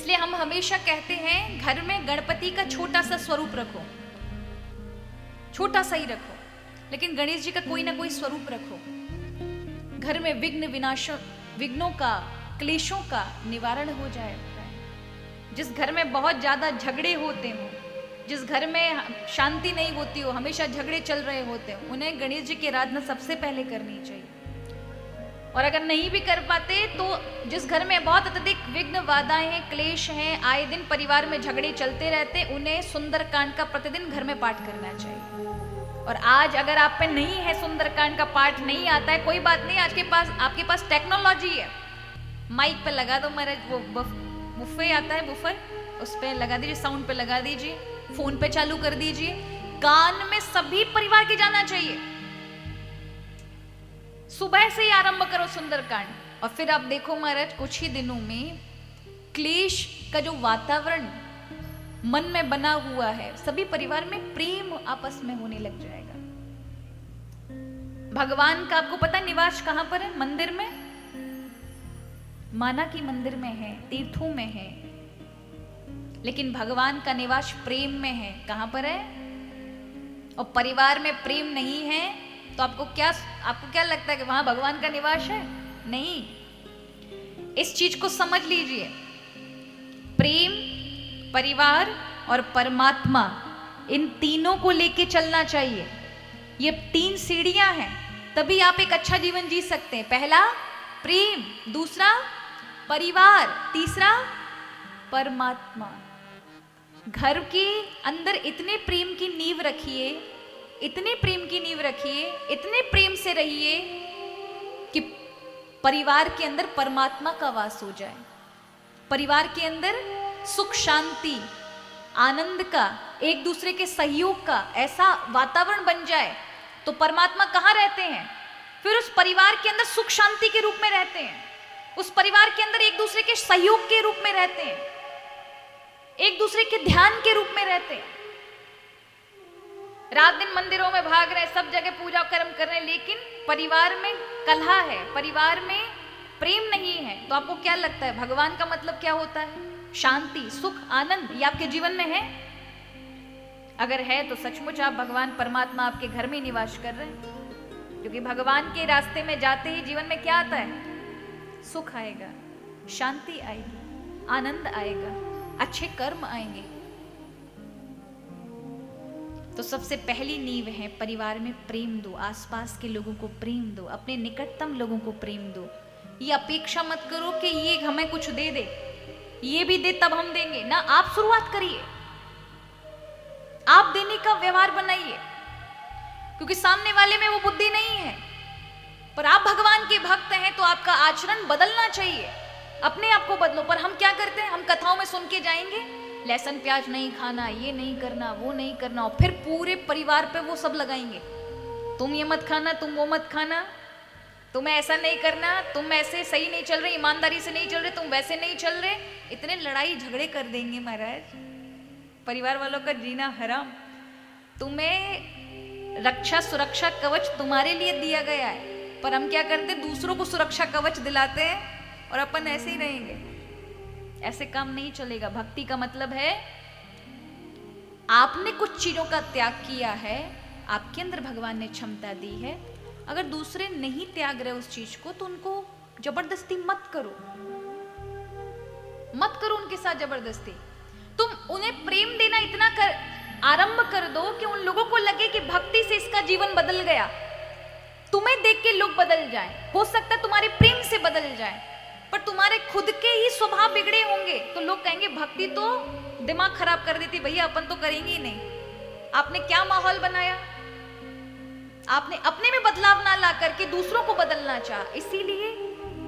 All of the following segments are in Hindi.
इसलिए हम हमेशा कहते हैं घर में गणपति का छोटा सा स्वरूप रखो, छोटा सा ही रखो, लेकिन गणेश जी का कोई ना कोई स्वरूप रखो। घर में विघ्नों का, क्लेशों का निवारण हो जाएगा। जिस घर में बहुत ज्यादा झगड़े होते हो, जिस घर में शांति नहीं होती हो, हमेशा झगड़े चल रहे होते हो, उन्हें गणेश जी की आराधना सबसे पहले करनी चाहिए। और अगर नहीं भी कर पाते तो जिस घर में बहुत अत्यधिक विघ्न बाधाएं हैं, क्लेश हैं, आए दिन परिवार में झगड़े चलते रहते, उन्हें सुंदरकांड का प्रतिदिन घर में पाठ करना चाहिए। और आज अगर आप पे नहीं है सुंदरकांड का पाठ नहीं आता है, कोई बात नहीं, आज के पास आपके पास टेक्नोलॉजी है। माइक पे लगा दो महाराज, वो बुफे आता है, बुफर, उस पे लगा दीजिए, साउंड पे लगा दीजिए, फोन पे चालू कर दीजिए, कान में सभी परिवार के जाना चाहिए। सुबह से ही आरंभ करो सुंदरकांड, और फिर आप देखो महाराज कुछ ही दिनों में क्लेश का जो वातावरण मन में बना हुआ है, सभी परिवार में प्रेम आपस में होने लग जाएगा। भगवान का आपको पता निवास कहां पर है? मंदिर में, माना कि मंदिर में है, तीर्थों में है, लेकिन भगवान का निवास प्रेम में है। कहां पर है? और परिवार में प्रेम नहीं है तो आपको क्या लगता है कि वहां भगवान का निवास है? नहीं। इस चीज को समझ लीजिए, प्रेम, परिवार और परमात्मा, इन तीनों को लेके चलना चाहिए। ये 3 सीढ़ियां हैं, तभी आप एक अच्छा जीवन जी सकते हैं। पहला प्रेम, दूसरा परिवार, तीसरा परमात्मा। घर के अंदर इतने प्रेम की नींव रखिए, इतने प्रेम की नींव रखिए, इतने प्रेम से रहिए कि परिवार के अंदर परमात्मा का वास हो जाए, परिवार के अंदर सुख, शांति, आनंद का, एक दूसरे के सहयोग का ऐसा वातावरण बन जाए तो परमात्मा कहाँ रहते हैं? फिर उस परिवार के अंदर सुख शांति के रूप में रहते हैं, उस परिवार के अंदर एक दूसरे के सहयोग के रूप में रहते हैं, एक दूसरे के ध्यान के रूप में रहते हैं। रात दिन मंदिरों में भाग रहे, सब जगह पूजा कर्म कर रहे, लेकिन परिवार में कलह है, परिवार में प्रेम नहीं है, तो आपको क्या लगता है भगवान का मतलब क्या होता है? शांति, सुख, आनंद, ये आपके जीवन में है? अगर है तो सचमुच आप भगवान परमात्मा आपके घर में निवास कर रहे हैं। क्योंकि भगवान के रास्ते में जाते ही जीवन में क्या आता है? सुख आएगा, शांति आएगी, आनंद आएगा, अच्छे कर्म आएंगे। तो सबसे पहली नींव है परिवार में प्रेम दो, आसपास के लोगों को प्रेम दो, अपने निकटतम लोगों को प्रेम दो। ये अपेक्षा मत करो कि ये हमें कुछ दे दे, ये भी दे तब हम देंगे ना। आप शुरुआत करिए, आप देने का व्यवहार बनाइए, क्योंकि सामने वाले में वो बुद्धि नहीं है। पर आप भगवान के भक्त हैं तो आपका आचरण बदलना चाहिए, अपने आप को बदलो। पर हम क्या करते हैं? हम कथाओं में सुन के जाएंगे, लहसुन प्याज नहीं खाना, ये नहीं करना, वो नहीं करना, और फिर पूरे परिवार पे वो सब लगाएंगे, तुम ये मत खाना, तुम वो मत खाना, तुम्हें ऐसा नहीं करना, तुम ऐसे सही नहीं चल रहे, ईमानदारी से नहीं चल रहे, तुम वैसे नहीं चल रहे। इतने लड़ाई झगड़े कर देंगे महाराज, परिवार वालों का जीना हराम। तुम्हें रक्षा सुरक्षा कवच तुम्हारे लिए दिया गया है, पर हम क्या करते? दूसरों को सुरक्षा कवच दिलाते हैं और अपन ऐसे ही रहेंगे। ऐसे काम नहीं चलेगा। भक्ति का मतलब है आपने कुछ चीजों का त्याग किया है, आपके अंदर भगवान ने क्षमता दी है, अगर दूसरे नहीं त्याग रहे उस चीज को तो उनको जबरदस्ती मत करो, मत करो उनके साथ जबरदस्ती। तुम उन्हें प्रेम देना इतना आरंभ कर दो कि उन लोगों को लगे कि भक्ति से इसका जीवन बदल गया, तुम्हें देख के लोग बदल जाएं। हो सकता है तुम्हारे प्रेम से बदल जाएं, पर तुम्हारे खुद के ही स्वभाव बिगड़े होंगे तो लोग कहेंगे भक्ति तो दिमाग खराब कर देती, भैया अपन तो करेंगे ही नहीं। आपने क्या माहौल बनाया? आपने अपने में बदलाव ना ला करके दूसरों को बदलना चाहा। इसीलिए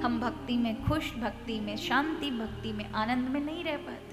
हम भक्ति में खुश, भक्ति में शांति, भक्ति में आनंद में नहीं रह पाते।